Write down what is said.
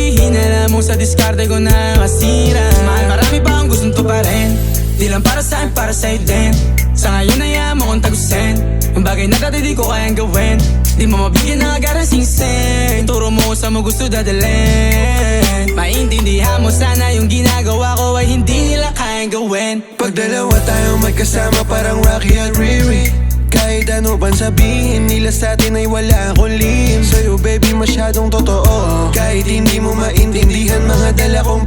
sabihin, alam mo sa diskarte ko na masira. Mahal, marami pa akong gustong tuparin, di lang para sa'kin, para sa'yo din. Sa ngayon ayaw mo kong tagusin ang bagay na dati di ko kayang gawin. Di mo mabigyan ng agarang singsing, turo mo sa mo gusto dadalhin. Maintindihan mo sana yung ginagawa ko ay hindi nila kayang gawin. Pag dalawa tayong magkasama parang Rocky at Riri, kahit ano bang sabihin nila sa'tin ay wala akong lihim. Sa'yo baby masyadong totoo, kahit hindi mo maintindihan mga dala kong